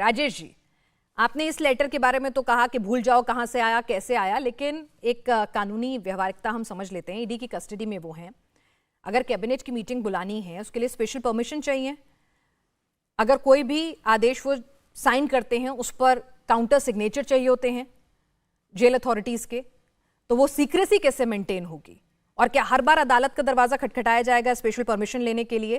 राजेश जी, आपने इस लेटर के बारे में तो कहा कि भूल जाओ कहां से आया कैसे आया, लेकिन एक कानूनी व्यवहारिकता हम समझ लेते हैं। ईडी की कस्टडी में वो हैं। अगर कैबिनेट की मीटिंग बुलानी है उसके लिए स्पेशल परमिशन चाहिए। अगर कोई भी आदेश वो साइन करते हैं उस पर काउंटर सिग्नेचर चाहिए होते हैं जेल अथॉरिटीज के, तो वो सीक्रेसी कैसे मेंटेन होगी? और क्या हर बार अदालत का दरवाजा खटखटाया जाएगा स्पेशल परमिशन लेने के लिए?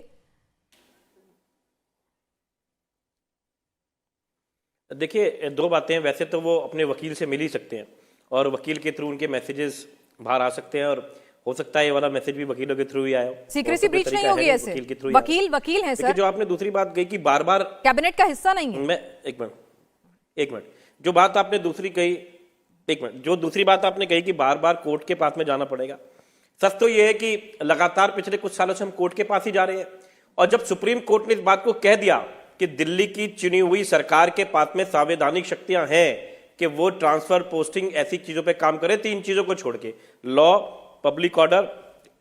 देखिए, दो बातें हैं। वैसे तो वो अपने वकील से मिल ही सकते हैं और वकील के थ्रू उनके मैसेजेस बाहर आ सकते हैं, और हो सकता है ये वाला मैसेज भी वकीलों के थ्रू ही आया हो। सीक्रेसी ब्रीच नहीं होगी ऐसे? वकील है सर। जो आपने दूसरी बात कही कि बार बार कैबिनेट का हिस्सा नहीं है। मैं एक मिनट जो बात आपने दूसरी कही, एक मिनट, जो दूसरी बात आपने कही कि बार बार कोर्ट के पास में जाना पड़ेगा, सच तो ये है कि लगातार पिछले कुछ सालों से हम कोर्ट के पास ही जा रहे हैं। और जब सुप्रीम कोर्ट ने इस बात को कह दिया कि दिल्ली की चुनी हुई सरकार के पास में संवैधानिक शक्तियां हैं कि वो ट्रांसफर, पोस्टिंग, ऐसी चीजों पे काम करे, तीन चीजों को छोड़ के, लॉ, पब्लिक ऑर्डर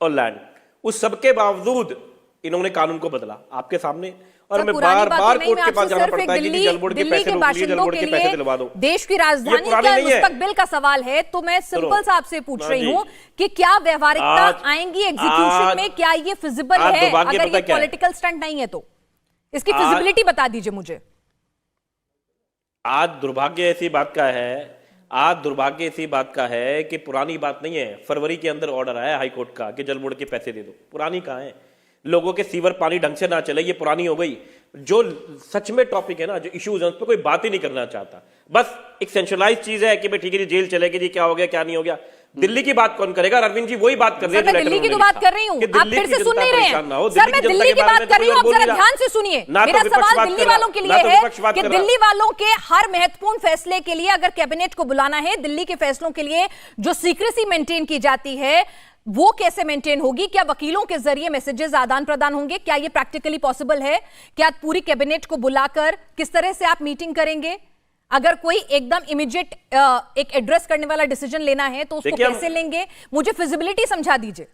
और लैंड, उस सबके बावजूद इन्होंने कानून को बदला आपके सामने। और मैं बार बार कोर्ट के पास जाना पड़ता है कि जल बोर्ड के पैसे रोक लीजिए, जल बोर्ड के पैसे दिलवा दो। देश की राजधानी का मुस्तकबिल का सवाल है, तो मैं सिंपल सा आपसे पूछ रही हूँ कि क्या व्यवहारिकता आएंगी एग्जीक्यूशन में? क्या ये फिजिबल है? अगर ये पॉलिटिकल स्टंट नहीं है तो इसकी फिजिबिलिटी बता दीजिए मुझे। आज दुर्भाग्य ऐसी बात का है कि पुरानी बात नहीं है। फरवरी के अंदर ऑर्डर आया हाई कोर्ट का कि जल बोर्ड के पैसे दे दो। पुरानी कहाँ है? लोगों के सीवर पानी ढंग से ना चले, ये पुरानी हो गई। जो सच में टॉपिक है ना, जो इश्यूज है, उस पर कोई बात ही नहीं करना चाहता। बस एक सेंट्रलाइज चीज है कि भाई ठीक है जी, जेल चलेगी जी, क्या हो गया क्या नहीं हो गया। दिल्ली की बात कौन करेगा? अरविंद जी वही बात कर रहे हैं। दिल्ली की तो बात कर रही हूँ, आप फिर से सुन नहीं रहे हैं। सर, मैं दिल्ली की बात कर रही हूँ, आप जरा ध्यान से सुनिए। मेरा सवाल दिल्ली वालों के लिए है कि दिल्ली वालों के हर महत्वपूर्ण फैसले के लिए अगर कैबिनेट को बुलाना है, दिल्ली के फैसलों के लिए जो सीक्रेसी मेंटेन की जाती है वो कैसे मेंटेन होगी? क्या वकीलों के जरिए मैसेजेस आदान प्रदान होंगे? क्या ये प्रैक्टिकली पॉसिबल है? क्या पूरी कैबिनेट को बुलाकर किस तरह से आप मीटिंग करेंगे? अगर कोई एकदम इमीडिएट एक एड्रेस करने वाला डिसीजन लेना है तो उसको कैसे लेंगे? मुझे फिजिबिलिटी समझा दीजिए।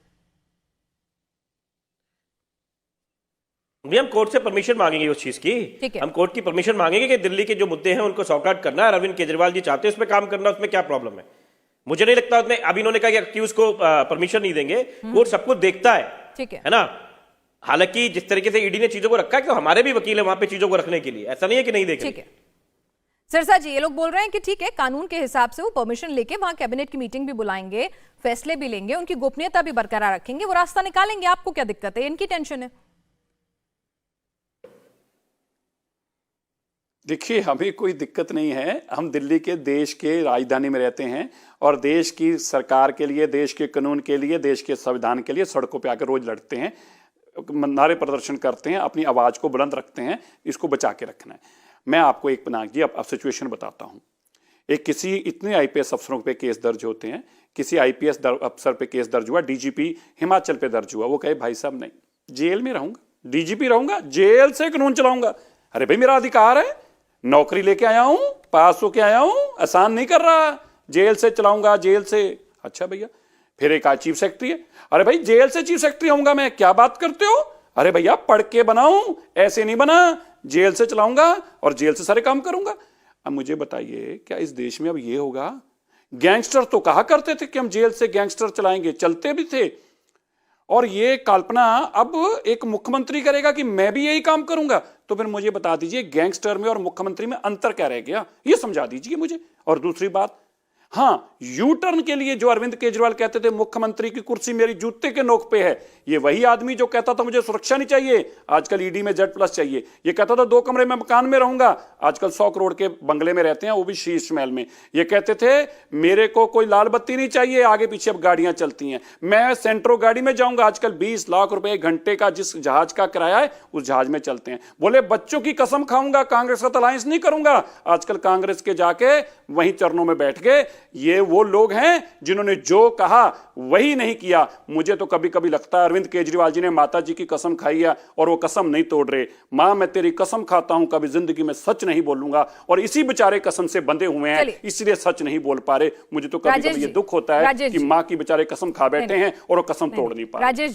हम कोर्ट से परमिशन मांगेंगे उस चीज की। हम कोर्ट की परमिशन मांगेंगे कि दिल्ली के जो मुद्दे हैं उनको सॉर्ट आउट करना है। अरविंद केजरीवाल जी चाहते हैं उस पर काम करना, उसमें क्या प्रॉब्लम है? मुझे नहीं लगता उसमें, अभी इन्होंने कहा कि अक्यूज को परमिशन नहीं देंगे। कोर्ट सब कुछ देखता है, ठीक है ना? हालांकि जिस तरीके से ईडी ने चीजों को रखा है कि हमारे भी वकील है वहां पे चीजों को रखने के लिए, ऐसा नहीं है कि नहीं देख रहे। ठीक है सिरसा जी, ये लोग बोल रहे हैं कि ठीक है, कानून के हिसाब से वो परमिशन लेके वहां कैबिनेट की मीटिंग भी बुलाएंगे, फैसले भी लेंगे, उनकी गोपनीयता भी बरकरार रखेंगे, वो रास्ता निकालेंगे। आपको क्या दिक्कत है? इनकी टेंशन है। देखिए, हमें कोई दिक्कत नहीं है। हम दिल्ली के देश के राजधानी में रहते हैं और देश की सरकार के लिए, देश के कानून के लिए, देश के संविधान के लिए सड़कों पे आकर रोज लड़ते हैं, नारे प्रदर्शन करते हैं, अपनी आवाज को बुलंद रखते हैं। इसको बचा के रखना है। मैं आपको एक पनाग जी अब सिचुएशन बताता हूं। एक किसी इतने आईपीएस अफसरों पे केस दर्ज होते हैं, किसी आईपीएस अफसर पे केस दर्ज हुआ, डीजीपी हिमाचल पे दर्ज हुआ। वो कहे भाई साहब नहीं, जेल में रहूंगा, डीजीपी रहूंगा, जेल से कानून चलाऊंगा। अरे भाई, मेरा अधिकार है, नौकरी लेके आया हूं, पास होके आया हूं, आसान नहीं कर रहा, जेल से चलाऊंगा, जेल से। अच्छा भैया, फिर एक चीफ सेक्रेटरी है। अरे भाई, जेल से चीफ सेक्रेटरी होऊंगा मैं, क्या बात करते हो? अरे भैया, पढ़ के बनाऊं, ऐसे नहीं बना, जेल से चलाऊंगा और जेल से सारे काम करूंगा। अब मुझे बताइए, क्या इस देश में अब ये होगा? गैंगस्टर तो कहा करते थे कि हम जेल से गैंगस्टर चलाएंगे, चलते भी थे। और ये कल्पना अब एक मुख्यमंत्री करेगा कि मैं भी यही काम करूंगा। तो फिर मुझे बता दीजिए, गैंगस्टर में और मुख्यमंत्री में अंतर क्या रह गया? ये समझा दीजिए मुझे। और दूसरी बात, हाँ, यू टर्न के लिए जो अरविंद केजरीवाल कहते थे मुख्यमंत्री की कुर्सी मेरी जूते के नोक पे है, ये वही आदमी जो कहता था मुझे सुरक्षा नहीं चाहिए, आजकल ईडी में Z+ चाहिए। ये कहता था 2 कमरे में मकान में रहूंगा, आजकल 100 करोड़ के बंगले में रहते हैं, वो भी शीश महल में। ये कहते थे मेरे को कोई लाल बत्ती नहीं चाहिए, आगे पीछे अब गाड़ियां चलती हैं, मैं सेंट्रो गाड़ी में जाऊंगा, आजकल 20 लाख रुपए घंटे का जिस जहाज का किराया है उस जहाज में चलते हैं। बोले बच्चों की कसम खाऊंगा, कांग्रेस का अलायंस नहीं करूंगा, आजकल कांग्रेस के जाके वहीं चरणों में बैठ गए। ये वो लोग हैं जिन्होंने जो कहा वही नहीं किया। मुझे तो कभी कभी लगता है अरविंद केजरीवाल जी ने माता जी की कसम खाई है और वो कसम नहीं तोड़ रहे। मां, मैं तेरी कसम खाता हूं, कभी जिंदगी में सच नहीं बोलूंगा, और इसी बेचारे कसम से बंधे हुए हैं, इसलिए सच नहीं बोल पा रहे। मुझे तो कभी कभी ये दुख होता है कि मां की बेचारे कसम खा बैठे हैं और वो कसम तोड़ नहीं पा रहे।